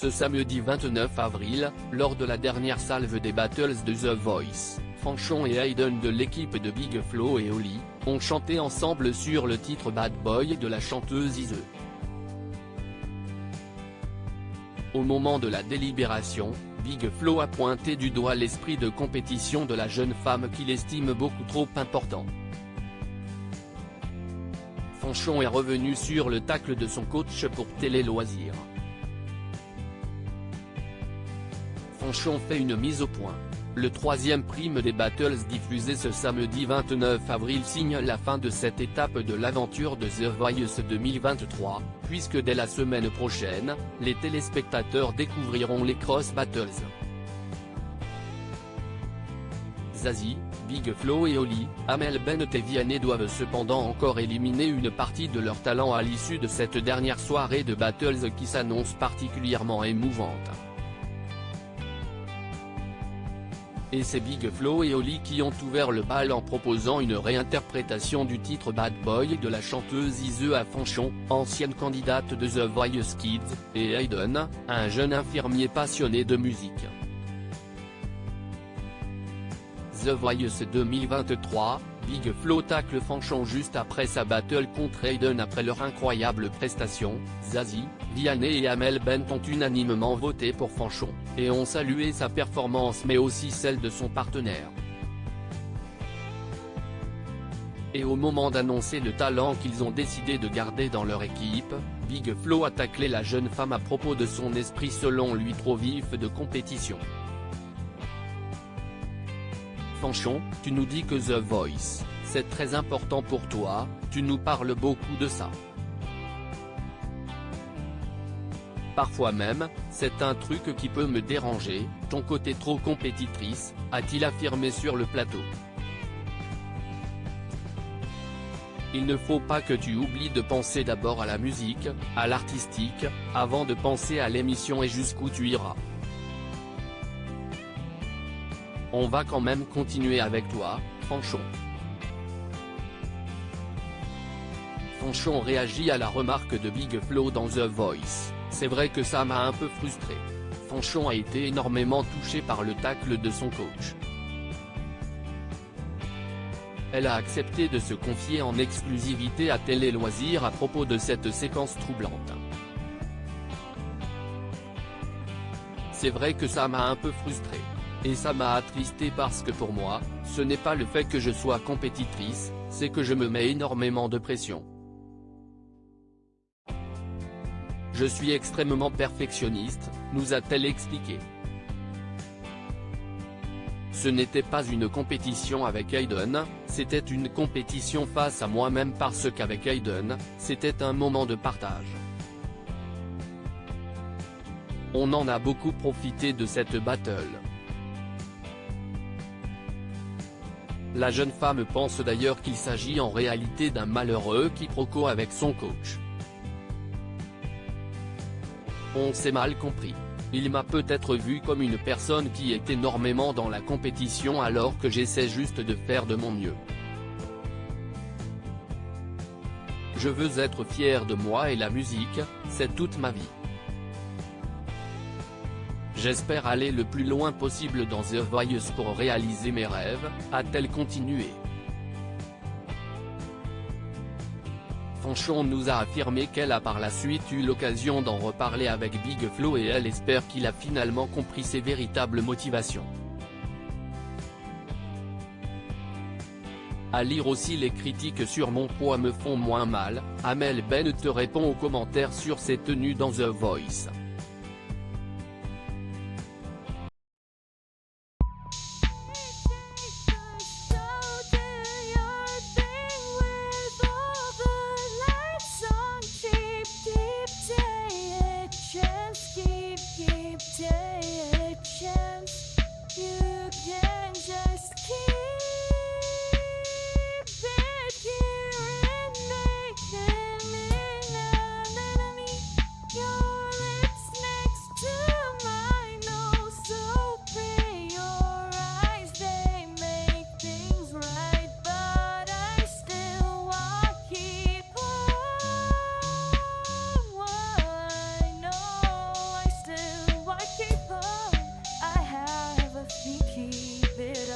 Ce samedi 29 avril, lors de la dernière salve des Battles de The Voice, Fanchon et Hayden de l'équipe de Big Flo et Oli, ont chanté ensemble sur le titre Bad Boy de la chanteuse Ize. Au moment de la délibération, Big Flo a pointé du doigt l'esprit de compétition de la jeune femme qu'il estime beaucoup trop important. Fanchon est revenu sur le tacle de son coach pour Télé Loisirs. Fanchon fait une mise au point. Le troisième prime des Battles diffusé ce samedi 29 avril signe la fin de cette étape de l'aventure de The Voice 2023, puisque dès la semaine prochaine, les téléspectateurs découvriront les Cross Battles. Zazie, Big Flo et Oli, Amel Bent et Vianney doivent cependant encore éliminer une partie de leur talent à l'issue de cette dernière soirée de Battles qui s'annonce particulièrement émouvante. Et c'est Big Flo et Oli qui ont ouvert le bal en proposant une réinterprétation du titre Bad Boy de la chanteuse Ize à Fanchon, ancienne candidate de The Voice Kids, et Hayden, un jeune infirmier passionné de musique. The Voice 2023, Big Flo tacle Fanchon juste après sa battle contre Hayden après leur incroyable prestation. Zazie, Vianney et Amel Bent ont unanimement voté pour Fanchon, et ont salué sa performance mais aussi celle de son partenaire. Et au moment d'annoncer le talent qu'ils ont décidé de garder dans leur équipe, Big Flo a taclé la jeune femme à propos de son esprit selon lui trop vif de compétition. Fanchon, tu nous dis que The Voice, c'est très important pour toi, tu nous parles beaucoup de ça. Parfois même, c'est un truc qui peut me déranger, ton côté trop compétitrice, a-t-il affirmé sur le plateau. Il ne faut pas que tu oublies de penser d'abord à la musique, à l'artistique, avant de penser à l'émission et jusqu'où tu iras. On va quand même continuer avec toi, Fanchon. Fanchon réagit à la remarque de Big Flo dans The Voice, c'est vrai que ça m'a un peu frustré. Fanchon a été énormément touché par le tacle de son coach. Elle a accepté de se confier en exclusivité à Télé Loisirs à propos de cette séquence troublante. C'est vrai que ça m'a un peu frustré. Et ça m'a attristé parce que pour moi, ce n'est pas le fait que je sois compétitrice, c'est que je me mets énormément de pression. Je suis extrêmement perfectionniste, nous a-t-elle expliqué. Ce n'était pas une compétition avec Hayden, c'était une compétition face à moi-même parce qu'avec Hayden, c'était un moment de partage. On en a beaucoup profité de cette battle. La jeune femme pense d'ailleurs qu'il s'agit en réalité d'un malheureux quiproquo avec son coach. On s'est mal compris. Il m'a peut-être vu comme une personne qui est énormément dans la compétition alors que j'essaie juste de faire de mon mieux. Je veux être fier de moi et la musique, c'est toute ma vie. J'espère aller le plus loin possible dans The Voice pour réaliser mes rêves, a-t-elle continué. Fanchon nous a affirmé qu'elle a par la suite eu l'occasion d'en reparler avec Big Flo et elle espère qu'il a finalement compris ses véritables motivations. À lire aussi les critiques sur Mon poids me font moins mal, Amel Bent te répond aux commentaires sur ses tenues dans The Voice. Your lips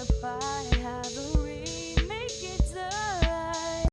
the party.